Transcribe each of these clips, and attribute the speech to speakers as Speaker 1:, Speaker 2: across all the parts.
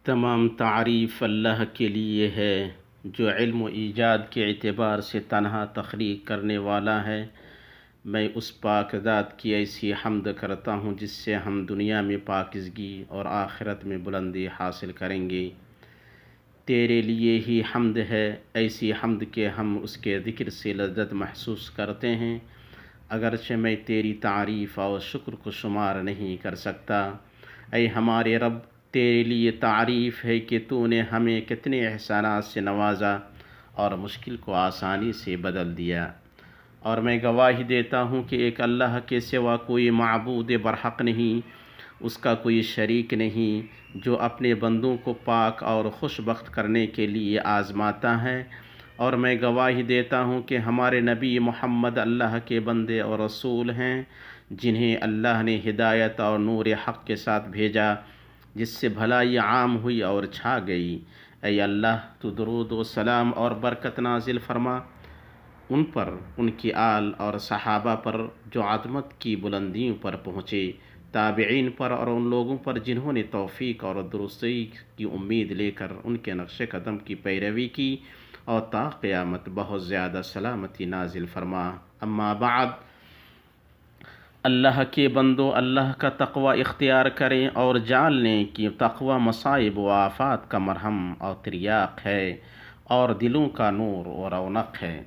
Speaker 1: تمام تعریف اللہ کے لیے ہے جو علم و ایجاد کے اعتبار سے تنہا تخلیق کرنے والا ہے۔ میں اس پاک ذات کی ایسی حمد کرتا ہوں جس سے ہم دنیا میں پاکیزگی اور آخرت میں بلندی حاصل کریں گے۔ تیرے لیے ہی حمد ہے، ایسی حمد کہ ہم اس کے ذکر سے لذت محسوس کرتے ہیں، اگرچہ میں تیری تعریف اور شکر کو شمار نہیں کر سکتا۔ اے ہمارے رب، تیرے لیے تعریف ہے کہ تو نے ہمیں کتنے احسانات سے نوازا اور مشکل کو آسانی سے بدل دیا، اور میں گواہی دیتا ہوں کہ ایک اللہ کے سوا کوئی معبود برحق نہیں، اس کا کوئی شریک نہیں، جو اپنے بندوں کو پاک اور خوش بخت کرنے کے لیے آزماتا ہے۔ اور میں گواہی دیتا ہوں کہ ہمارے نبی محمد اللہ کے بندے اور رسول ہیں، جنہیں اللہ نے ہدایت اور نور حق کے ساتھ بھیجا، جس سے بھلائی عام ہوئی اور چھا گئی۔ اے اللہ، تو درود و سلام اور برکت نازل فرما ان پر، ان کی آل اور صحابہ پر جو عظمت کی بلندیوں پر پہنچے، تابعین پر اور ان لوگوں پر جنہوں نے توفیق اور درستی کی امید لے کر ان کے نقش قدم کی پیروی کی، اور تا قیامت بہت زیادہ سلامتی نازل فرما۔ اما بعد، اللہ کے بندو، اللہ کا تقوی اختیار کریں اور جان لیں کہ تقوی مصائب و آفات کا مرہم اور تریاق ہے، اور دلوں کا نور و رونق ہے۔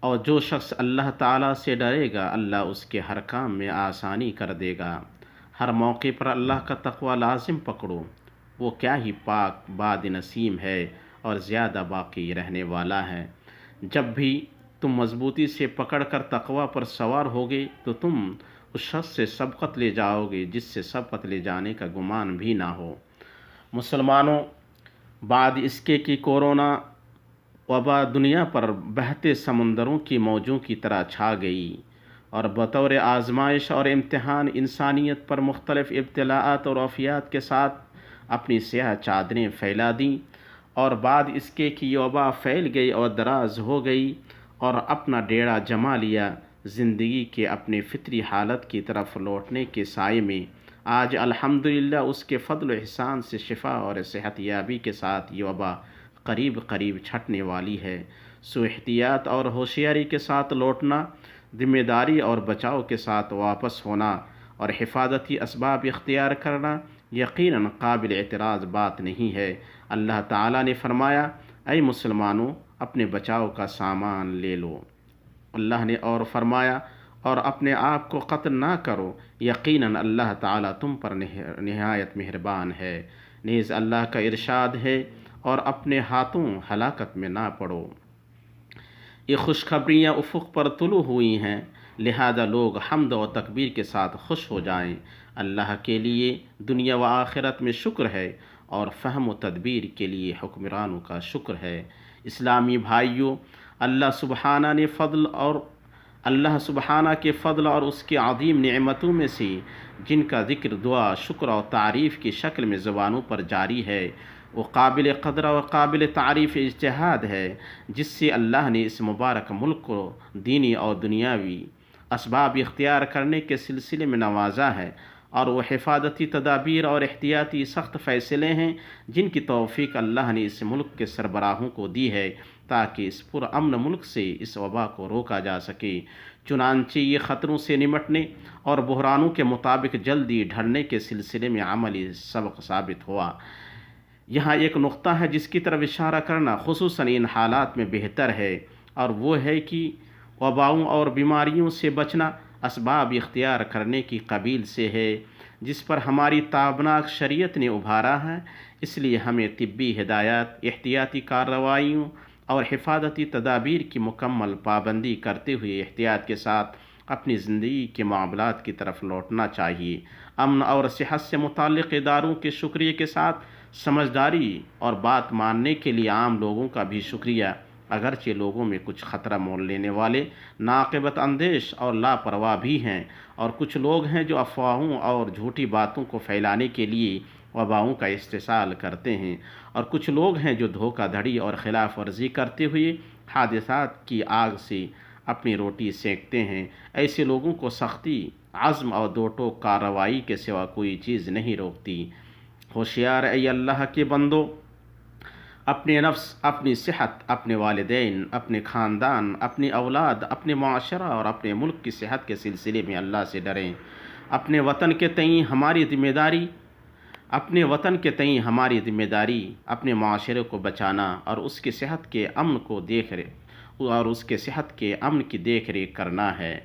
Speaker 1: اور جو شخص اللہ تعالیٰ سے ڈرے گا، اللہ اس کے ہر کام میں آسانی کر دے گا۔ ہر موقع پر اللہ کا تقوی لازم پکڑو، وہ کیا ہی پاک باد نسیم ہے اور زیادہ باقی رہنے والا ہے۔ جب بھی تم مضبوطی سے پکڑ کر تقوی پر سوار ہوگے تو تم اس شخص سے سبقت لے جاؤ گے جس سے سبقت لے جانے کا گمان بھی نہ ہو۔ مسلمانوں، بعد اس کے کہ کورونا وبا دنیا پر بہتے سمندروں کی موجوں کی طرح چھا گئی اور بطور آزمائش اور امتحان انسانیت پر مختلف ابتلاءات اور آفات کے ساتھ اپنی سیاہ چادریں پھیلا دیں، اور بعد اس کے کہ یہ وبا پھیل گئی اور دراز ہو گئی اور اپنا ڈیرا جما لیا، زندگی کے اپنے فطری حالت کی طرف لوٹنے کے سائے میں آج الحمدللہ اس کے فضل و احسان سے شفا اور صحت یابی کے ساتھ یہ وبا قریب قریب چھٹنے والی ہے۔ سو احتیاط اور ہوشیاری کے ساتھ لوٹنا، ذمہ داری اور بچاؤ کے ساتھ واپس ہونا اور حفاظتی اسباب اختیار کرنا یقیناً قابل اعتراض بات نہیں ہے۔ اللہ تعالیٰ نے فرمایا، اے مسلمانوں، اپنے بچاؤ کا سامان لے لو۔ اللہ نے اور فرمایا، اور اپنے آپ کو قتل نہ کرو، یقیناً اللہ تعالیٰ تم پر نہایت مہربان ہے۔ نیز اللہ کا ارشاد ہے، اور اپنے ہاتھوں ہلاکت میں نہ پڑو۔ یہ خوشخبریاں افق پر طلوع ہوئی ہیں، لہذا لوگ حمد و تکبیر کے ساتھ خوش ہو جائیں۔ اللہ کے لیے دنیا و آخرت میں شکر ہے، اور فہم و تدبیر کے لیے حکمرانوں کا شکر ہے۔ اسلامی بھائیوں، اللہ سبحانہ کے فضل اور اس کی عظیم نعمتوں میں سے جن کا ذکر دعا، شکر اور تعریف کی شکل میں زبانوں پر جاری ہے، وہ قابل قدر اور قابل تعریف اجتہاد ہے، جس سے اللہ نے اس مبارک ملک کو دینی اور دنیاوی اسباب اختیار کرنے کے سلسلے میں نوازا ہے، اور وہ حفاظتی تدابیر اور احتیاطی سخت فیصلے ہیں جن کی توفیق اللہ نے اس ملک کے سربراہوں کو دی ہے تاکہ اس پرامن ملک سے اس وبا کو روکا جا سکے۔ چنانچہ یہ خطروں سے نمٹنے اور بحرانوں کے مطابق جلدی ڈھلنے کے سلسلے میں عملی سبق ثابت ہوا۔ یہاں ایک نقطہ ہے جس کی طرف اشارہ کرنا خصوصاً ان حالات میں بہتر ہے، اور وہ ہے کہ وباؤں اور بیماریوں سے بچنا اسباب اختیار کرنے کی قبیل سے ہے، جس پر ہماری تابناک شریعت نے ابھارا ہے۔ اس لیے ہمیں طبی ہدایات، احتیاطی کارروائیوں اور حفاظتی تدابیر کی مکمل پابندی کرتے ہوئے احتیاط کے ساتھ اپنی زندگی کے معاملات کی طرف لوٹنا چاہیے۔ امن اور صحت سے متعلق اداروں کے شکریہ کے ساتھ سمجھداری اور بات ماننے کے لیے عام لوگوں کا بھی شکریہ، اگرچہ لوگوں میں کچھ خطرہ مول لینے والے ناقابت اندیش اور لاپرواہ بھی ہیں، اور کچھ لوگ ہیں جو افواہوں اور جھوٹی باتوں کو پھیلانے کے لیے وباؤں کا استحصال کرتے ہیں، اور کچھ لوگ ہیں جو دھوکہ دھڑی اور خلاف ورزی کرتے ہوئے حادثات کی آگ سے اپنی روٹی سینکتے ہیں۔ ایسے لوگوں کو سختی، عزم اور دو ٹوک کارروائی کے سوا کوئی چیز نہیں روکتی۔ ہوشیار اے اللہ کے بندو، اپنے نفس، اپنی صحت، اپنے والدین، اپنے خاندان، اپنی اولاد، اپنے معاشرہ اور اپنے ملک کی صحت کے سلسلے میں اللہ سے ڈریں۔ اپنے وطن کے تئیں ہماری ذمہ داری ذمہ داری اپنے معاشرے کو بچانا اور اس کی صحت کے امن کی دیکھ ریکھ کرنا ہے۔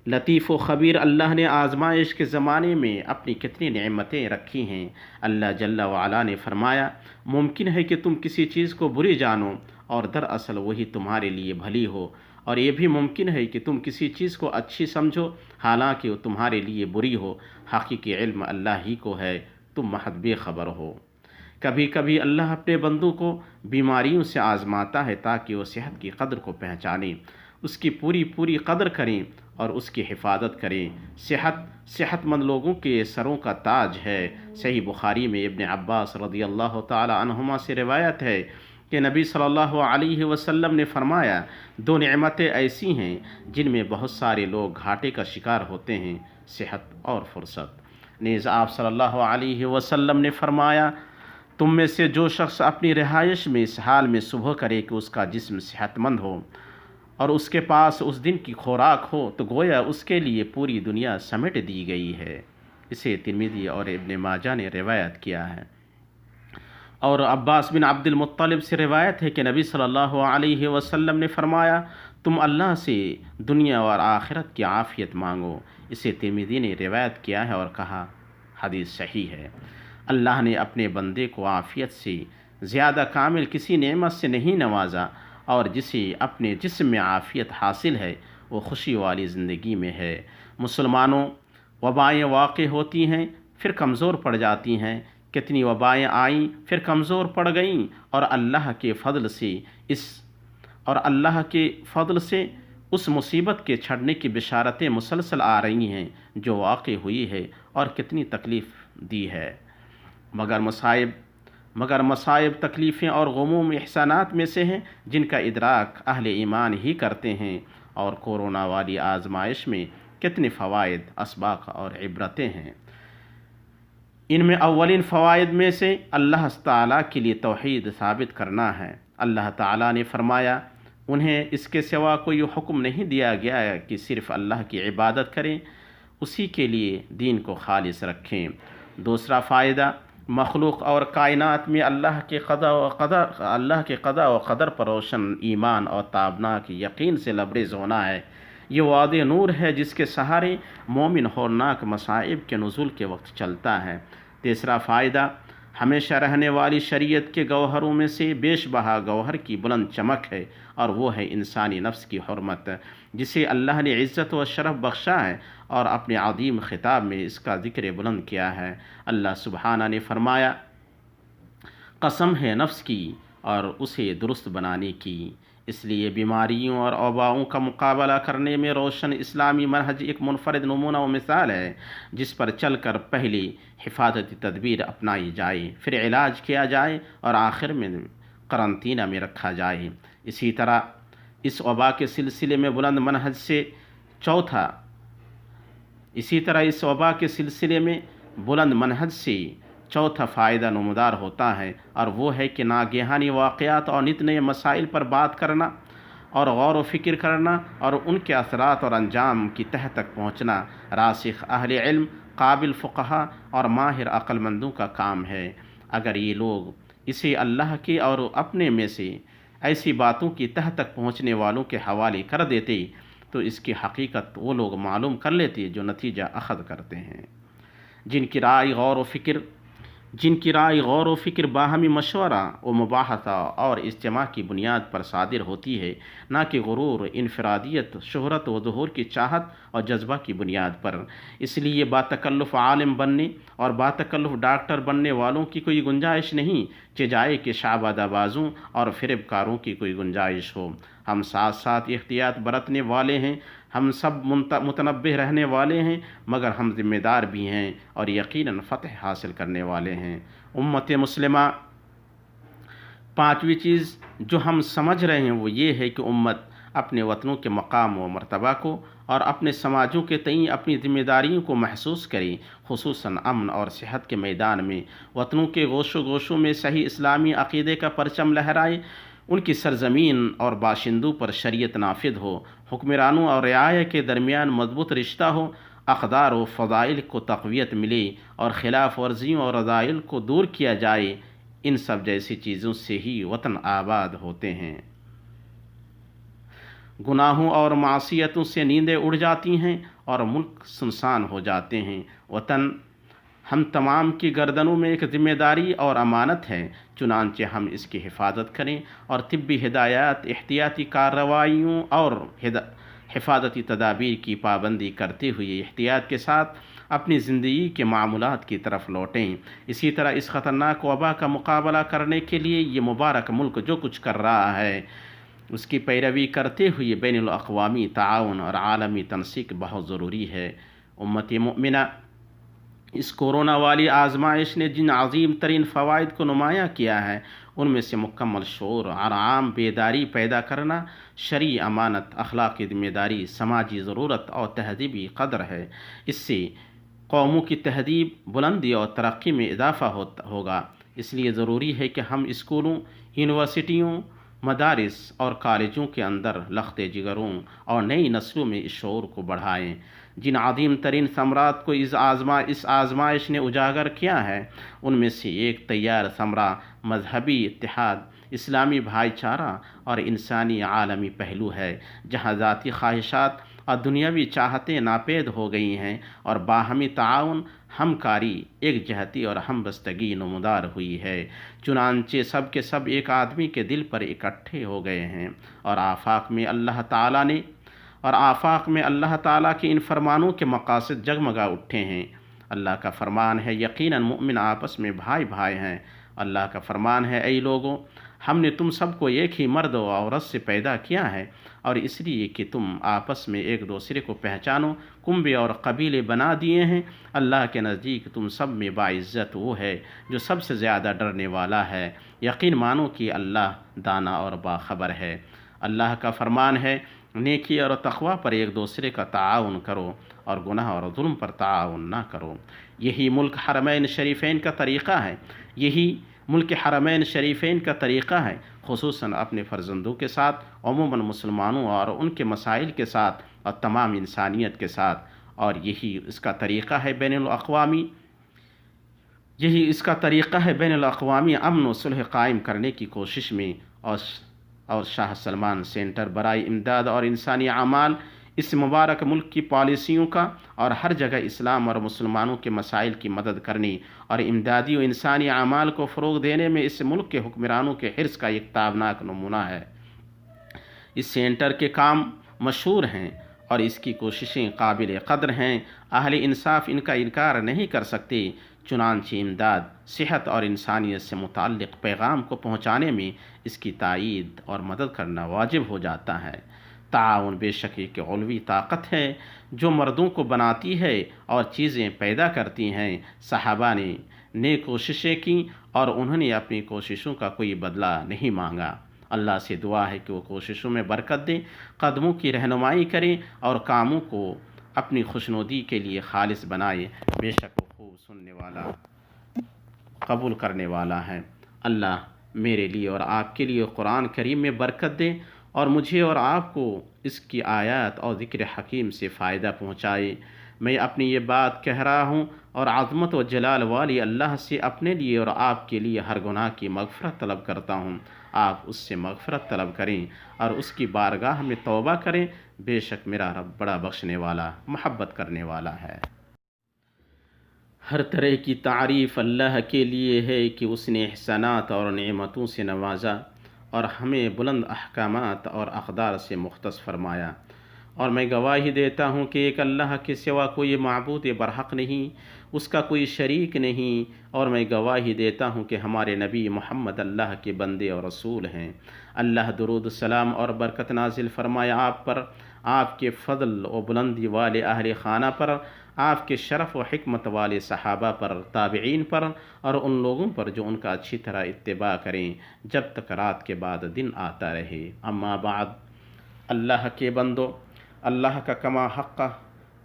Speaker 1: لطیف و خبیر اللہ نے آزمائش کے زمانے میں اپنی کتنی نعمتیں رکھی ہیں۔ اللہ جل وعلا نے فرمایا، ممکن ہے کہ تم کسی چیز کو بری جانو اور دراصل وہی تمہارے لیے بھلی ہو، اور یہ بھی ممکن ہے کہ تم کسی چیز کو اچھی سمجھو حالانکہ وہ تمہارے لیے بری ہو۔ حقیقی علم اللہ ہی کو ہے، تم محض بے خبر ہو۔ کبھی کبھی اللہ اپنے بندوں کو بیماریوں سے آزماتا ہے تاکہ وہ صحت کی قدر کو پہچانیں، اس کی پوری قدر کریں اور اس کی حفاظت کریں۔ صحت مند لوگوں کے سروں کا تاج ہے۔ صحیح بخاری میں ابن عباس رضی اللہ تعالی عنہما سے روایت ہے کہ نبی صلی اللہ علیہ وسلم نے فرمایا، دو نعمتیں ایسی ہیں جن میں بہت سارے لوگ گھاٹے کا شکار ہوتے ہیں، صحت اور فرصت۔ نیز آپ صلی اللہ علیہ وسلم نے فرمایا، تم میں سے جو شخص اپنی رہائش میں اس حال میں صبح کرے کہ اس کا جسم صحت مند ہو اور اس کے پاس اس دن کی خوراک ہو، تو گویا اس کے لیے پوری دنیا سمیٹ دی گئی ہے۔ اسے ترمذی اور ابن ماجہ نے روایت کیا ہے۔ اور عباس بن عبد المطلب سے روایت ہے کہ نبی صلی اللہ علیہ وسلم نے فرمایا، تم اللہ سے دنیا اور آخرت کی عافیت مانگو۔ اسے ترمذی نے روایت کیا ہے اور کہا حدیث صحیح ہے۔ اللہ نے اپنے بندے کو عافیت سے زیادہ کامل کسی نعمت سے نہیں نوازا، اور جسے اپنے جسم میں عافیت حاصل ہے وہ خوشی والی زندگی میں ہے۔ مسلمانوں، وبائیں واقع ہوتی ہیں پھر کمزور پڑ جاتی ہیں، کتنی وبائیں آئیں پھر کمزور پڑ گئیں، اور اللہ کے فضل سے اس مصیبت کے چھڑنے کی بشارتیں مسلسل آ رہی ہیں جو واقع ہوئی ہے اور کتنی تکلیف دی ہے۔ مگر مصائب، تکلیفیں اور غموم احسانات میں سے ہیں جن کا ادراک اہل ایمان ہی کرتے ہیں، اور کورونا والی آزمائش میں کتنے فوائد، اسباق اور عبرتیں ہیں۔ ان میں اولین فوائد میں سے اللہ تعالیٰ کے لیے توحید ثابت کرنا ہے۔ اللہ تعالیٰ نے فرمایا، انہیں اس کے سوا کوئی حکم نہیں دیا گیا ہے کہ صرف اللہ کی عبادت کریں، اسی کے لیے دین کو خالص رکھیں۔ دوسرا فائدہ، مخلوق اور کائنات میں اللہ کے قضاء و قدر پر روشن ایمان اور تابناک یقین سے لبریز ہونا ہے۔ یہ واضح نور ہے جس کے سہارے مومن ہولناک مصائب کے نزول کے وقت چلتا ہے۔ تیسرا فائدہ، ہمیشہ رہنے والی شریعت کے گوہروں میں سے بیش بہا گوہر کی بلند چمک ہے، اور وہ ہے انسانی نفس کی حرمت، جسے اللہ نے عزت و شرف بخشا ہے اور اپنے عظیم خطاب میں اس کا ذکر بلند کیا ہے۔ اللہ سبحانہ نے فرمایا، قسم ہے نفس کی اور اسے درست بنانے کی۔ اس لیے بیماریوں اور وباؤں کا مقابلہ کرنے میں روشن اسلامی منہج ایک منفرد نمونہ و مثال ہے، جس پر چل کر پہلے حفاظتی تدبیر اپنائی جائے، پھر علاج کیا جائے اور آخر میں قرنطینہ میں رکھا جائے۔ اسی طرح اس وبا کے سلسلے میں بلند منہج سے چوتھا فائدہ نمودار ہوتا ہے، اور وہ ہے کہ ناگہانی واقعات اور نت نئے مسائل پر بات کرنا اور غور و فکر کرنا اور ان کے اثرات اور انجام کی تہ تک پہنچنا راسخ اہل علم، قابل فقہا اور ماہر عقل مندوں کا کام ہے۔ اگر یہ لوگ اسے اللہ کے اور اپنے میں سے ایسی باتوں کی تہ تک پہنچنے والوں کے حوالے کر دیتے تو اس کی حقیقت وہ لوگ معلوم کر لیتے جو نتیجہ اخذ کرتے ہیں، جن کی رائے غور و فکر باہمی مشورہ و مباحثہ اور اجتماع کی بنیاد پر صادر ہوتی ہے، نہ کہ غرور، انفرادیت، شہرت و ظہور کی چاہت اور جذبہ کی بنیاد پر۔ اس لیے باتکلف عالم بننے اور باتکلف ڈاکٹر بننے والوں کی کوئی گنجائش نہیں، چجائے کہ شعبدہ بازوں اور فریب کاروں کی کوئی گنجائش ہو۔ ہم ساتھ ساتھ احتیاط برتنے والے ہیں، ہم سب متنبہ رہنے والے ہیں، مگر ہم ذمہ دار بھی ہیں اور یقیناً فتح حاصل کرنے والے ہیں۔ امت مسلمہ، پانچویں چیز جو ہم سمجھ رہے ہیں وہ یہ ہے کہ امت اپنے وطنوں کے مقام و مرتبہ کو اور اپنے سماجوں کے تئیں اپنی ذمہ داریوں کو محسوس کریں، خصوصاً امن اور صحت کے میدان میں وطنوں کے گوشوں گوشوں میں صحیح اسلامی عقیدے کا پرچم لہرائے، ان کی سرزمین اور باشندوں پر شریعت نافذ ہو، حکمرانوں اور رعایا کے درمیان مضبوط رشتہ ہو، اقدار و فضائل کو تقویت ملے اور خلاف ورزیوں اور رذائل کو دور کیا جائے۔ ان سب جیسی چیزوں سے ہی وطن آباد ہوتے ہیں۔ گناہوں اور معصیتوں سے نیندیں اڑ جاتی ہیں اور ملک سنسان ہو جاتے ہیں۔ وطن ہم تمام کی گردنوں میں ایک ذمہ داری اور امانت ہے، چنانچہ ہم اس کی حفاظت کریں اور طبی ہدایات، احتیاطی کارروائیوں اور حفاظتی تدابیر کی پابندی کرتے ہوئے احتیاط کے ساتھ اپنی زندگی کے معمولات کی طرف لوٹیں۔ اسی طرح اس خطرناک وبا کا مقابلہ کرنے کے لیے یہ مبارک ملک جو کچھ کر رہا ہے اس کی پیروی کرتے ہوئے بین الاقوامی تعاون اور عالمی تنسیق بہت ضروری ہے۔ امت مومنہ، اس کورونا والی آزمائش نے جن عظیم ترین فوائد کو نمایاں کیا ہے ان میں سے مکمل شعور اور عام بیداری پیدا کرنا، شرعی امانت، اخلاقی ذمہ داری، سماجی ضرورت اور تہذیبی قدر ہے۔ اس سے قوموں کی تہذیب، بلندی اور ترقی میں اضافہ ہوگا۔ اس لیے ضروری ہے کہ ہم اسکولوں، یونیورسٹیوں، مدارس اور کالجوں کے اندر لخت جگروں اور نئی نسلوں میں اس شعور کو بڑھائیں۔ جن عظیم ترین ثمرات کو اس آزمائش نے اجاگر کیا ہے ان میں سے ایک تیار ثمرہ مذہبی اتحاد، اسلامی بھائی چارہ اور انسانی عالمی پہلو ہے، جہاں ذاتی خواہشات اور دنیاوی چاہتیں ناپید ہو گئی ہیں اور باہمی تعاون، ہمکاری، ایک جہتی اور ہم بستگی نمودار ہوئی ہے۔ چنانچہ سب کے سب ایک آدمی کے دل پر اکٹھے ہو گئے ہیں اور آفاق میں اللہ تعالیٰ کے ان فرمانوں کے مقاصد جگمگا اٹھے ہیں۔ اللہ کا فرمان ہے، یقیناً مومن آپس میں بھائی بھائی ہیں۔ اللہ کا فرمان ہے، اے لوگو، ہم نے تم سب کو ایک ہی مرد و عورت سے پیدا کیا ہے اور اس لیے کہ تم آپس میں ایک دوسرے کو پہچانو، کنبے اور قبیلے بنا دیے ہیں۔ اللہ کے نزدیک تم سب میں باعزت وہ ہے جو سب سے زیادہ ڈرنے والا ہے۔ یقین مانو کہ اللہ دانا اور باخبر ہے۔ اللہ کا فرمان ہے، نیکی اور تقوی پر ایک دوسرے کا تعاون کرو اور گناہ اور ظلم پر تعاون نہ کرو۔ یہی ملک حرمین شریفین کا طریقہ ہے، خصوصاً اپنے فرزندوں کے ساتھ، عموماً مسلمانوں اور ان کے مسائل کے ساتھ اور تمام انسانیت کے ساتھ، اور یہی اس کا طریقہ ہے بین الاقوامی امن و صلح قائم کرنے کی کوشش میں۔ اور شاہ سلمان سینٹر برائے امداد اور انسانی اعمال اس مبارک ملک کی پالیسیوں کا اور ہر جگہ اسلام اور مسلمانوں کے مسائل کی مدد کرنے اور امدادی و انسانی اعمال کو فروغ دینے میں اس ملک کے حکمرانوں کے حرص کا ایک تابناک نمونہ ہے۔ اس سینٹر کے کام مشہور ہیں اور اس کی کوششیں قابل قدر ہیں۔ اہل انصاف ان کا انکار نہیں کر سکتے۔ چنانچہ امداد، صحت اور انسانیت سے متعلق پیغام کو پہنچانے میں اس کی تائید اور مدد کرنا واجب ہو جاتا ہے۔ تعاون بے شک ایک علوی طاقت ہے جو مردوں کو بناتی ہے اور چیزیں پیدا کرتی ہیں۔ صحابہ نے کوششیں کیں اور انہوں نے اپنی کوششوں کا کوئی بدلہ نہیں مانگا۔ اللہ سے دعا ہے کہ وہ کوششوں میں برکت دے، قدموں کی رہنمائی کرے اور کاموں کو اپنی خوشنودی کے لیے خالص بنائے۔ بے شک وہ خوب سننے والا، قبول کرنے والا ہے۔ اللہ میرے لیے اور آپ کے لیے قرآن کریم میں برکت دے اور مجھے اور آپ کو اس کی آیات اور ذکر حکیم سے فائدہ پہنچائے۔ میں اپنی یہ بات کہہ رہا ہوں اور عظمت و جلال والی اللہ سے اپنے لیے اور آپ کے لیے ہر گناہ کی مغفرت طلب کرتا ہوں۔ آپ اس سے مغفرت طلب کریں اور اس کی بارگاہ میں توبہ کریں۔ بے شک میرا رب بڑا بخشنے والا، محبت کرنے والا ہے۔ ہر طرح کی تعریف اللہ کے لیے ہے کہ اس نے احسانات اور نعمتوں سے نوازا اور ہمیں بلند احکامات اور اقدار سے مختص فرمایا، اور میں گواہی دیتا ہوں کہ ایک اللہ کے سوا کوئی معبود برحق نہیں، اس کا کوئی شریک نہیں، اور میں گواہی دیتا ہوں کہ ہمارے نبی محمد اللہ کے بندے اور رسول ہیں۔ اللہ درود السلام اور برکت نازل فرمائے آپ پر، آپ کے فضل و بلندی والے اہل خانہ پر، آپ کے شرف و حکمت والے صحابہ پر، تابعین پر اور ان لوگوں پر جو ان کا اچھی طرح اتباع کریں جب تک رات کے بعد دن آتا رہے۔ اما بعد، اللہ کے بندو، اللہ کا کما حق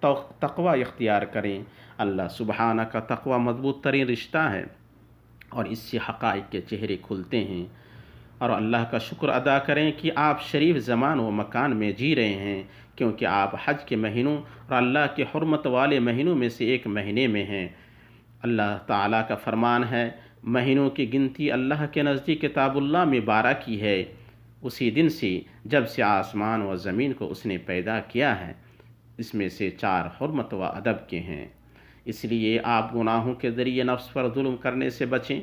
Speaker 1: تقوی اختیار کریں۔ اللہ سبحانہ کا تقوی مضبوط ترین رشتہ ہے اور اس سے حقائق کے چہرے کھلتے ہیں، اور اللہ کا شکر ادا کریں کہ آپ شریف زمان و مکان میں جی رہے ہیں، کیونکہ آپ حج کے مہینوں اور اللہ کے حرمت والے مہینوں میں سے ایک مہینے میں ہیں۔ اللہ تعالیٰ کا فرمان ہے، مہینوں کی گنتی اللہ کے نزدیک کتاب اللہ میں 12 کی ہے، اسی دن سے جب سے آسمان و زمین کو اس نے پیدا کیا ہے، اس میں سے 4 حرمت و ادب کے ہیں۔ اس لیے آپ گناہوں کے ذریعے نفس پر ظلم کرنے سے بچیں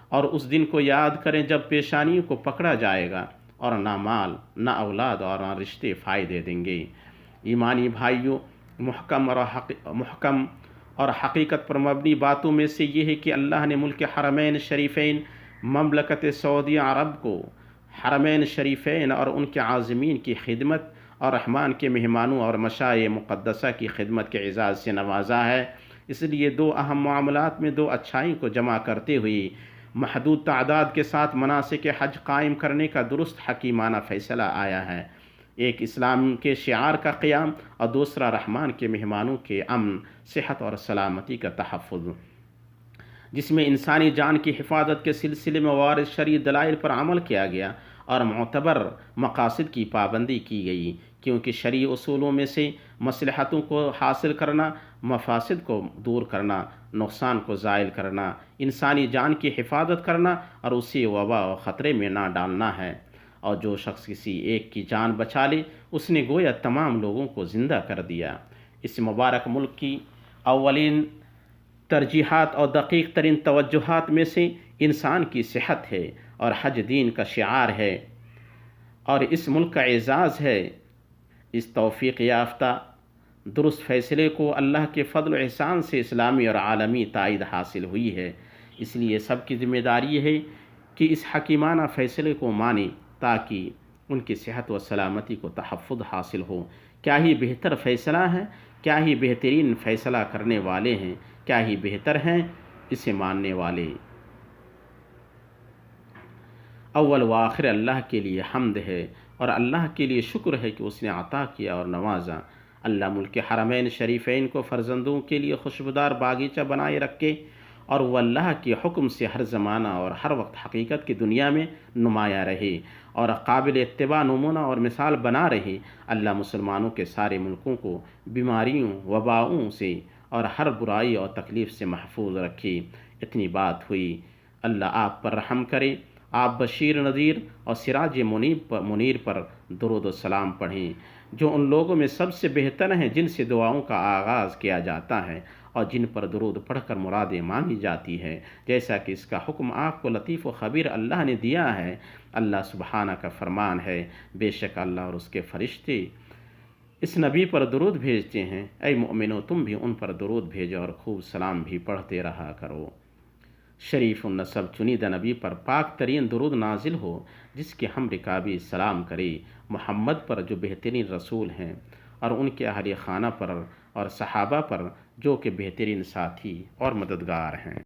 Speaker 1: اور اس دن کو یاد کریں جب پیشانیوں کو پکڑا جائے گا، اور نہ مال، نہ اولاد اور نہ رشتے فائدے دیں گے۔ ایمانی بھائیوں، محکم اور حقیقت پر مبنی باتوں میں سے یہ ہے کہ اللہ نے ملک حرمین شریفین مملکت سعودی عرب کو حرمین شریفین اور ان کے عازمین کی خدمت اور رحمان کے مہمانوں اور مشاعر مقدسہ کی خدمت کے اعزاز سے نوازا ہے۔ اس لیے 2 اہم معاملات میں 2 اچھائی کو جمع کرتے ہوئے محدود تعداد کے ساتھ مناسک حج قائم کرنے کا درست حکیمانہ فیصلہ آیا ہے۔ ایک اسلام کے شعار کا قیام اور دوسرا رحمان کے مہمانوں کے امن، صحت اور سلامتی کا تحفظ، جس میں انسانی جان کی حفاظت کے سلسلے میں وارد شرعی دلائل پر عمل کیا گیا اور معتبر مقاصد کی پابندی کی گئی، کیونکہ شرعی اصولوں میں سے مصلحتوں کو حاصل کرنا، مفاسد کو دور کرنا، نقصان کو زائل کرنا، انسانی جان کی حفاظت کرنا اور اسے وبا و خطرے میں نہ ڈالنا ہے۔ اور جو شخص کسی ایک کی جان بچا لے، اس نے گویا تمام لوگوں کو زندہ کر دیا۔ اس مبارک ملک کی اولین ترجیحات اور دقیق ترین توجہات میں سے انسان کی صحت ہے، اور حج دین کا شعار ہے اور اس ملک کا اعزاز ہے۔ اس توفیق یافتہ درست فیصلے کو اللہ کے فضل و احسان سے اسلامی اور عالمی تائید حاصل ہوئی ہے۔ اس لیے سب کی ذمہ داری ہے کہ اس حکیمانہ فیصلے کو مانیں تاکہ ان کی صحت و سلامتی کو تحفظ حاصل ہو۔ کیا ہی بہتر فیصلہ ہے، کیا ہی بہترین فیصلہ کرنے والے ہیں، کیا ہی بہتر ہیں اسے ماننے والے۔ اول و آخر اللہ کے لیے حمد ہے اور اللہ کے لیے شکر ہے کہ اس نے عطا کیا اور نوازا۔ اللہ ملک حرمین شریفین کو فرزندوں کے لیے خوشبودار باغیچہ بنائے رکھے اور وہ اللہ کے حکم سے ہر زمانہ اور ہر وقت حقیقت کی دنیا میں نمایاں رہے اور قابل اتباع نمونہ اور مثال بنا رہے۔ اللہ مسلمانوں کے سارے ملکوں کو بیماریوں، وباؤں سے اور ہر برائی اور تکلیف سے محفوظ رکھے۔ اتنی بات ہوئی۔ اللہ آپ پر رحم کرے۔ آپ بشیر نذیر اور سراج منیر پر درود و سلام پڑھیں، جو ان لوگوں میں سب سے بہتر ہیں جن سے دعاؤں کا آغاز کیا جاتا ہے اور جن پر درود پڑھ کر مرادیں مانگی جاتی ہے، جیسا کہ اس کا حکم آپ کو لطیف و خبیر اللہ نے دیا ہے۔ اللہ سبحانہ کا فرمان ہے، بے شک اللہ اور اس کے فرشتے اس نبی پر درود بھیجتے ہیں۔ اے مومنو، تم بھی ان پر درود بھیجو اور خوب سلام بھی پڑھتے رہا کرو۔ شریف النسب چنیدہ نبی پر پاک ترین درود نازل ہو، جس کے ہم رکابی سلام کرے، محمد پر جو بہترین رسول ہیں، اور ان کے اہل خانہ پر اور صحابہ پر جو کہ بہترین ساتھی اور مددگار ہیں۔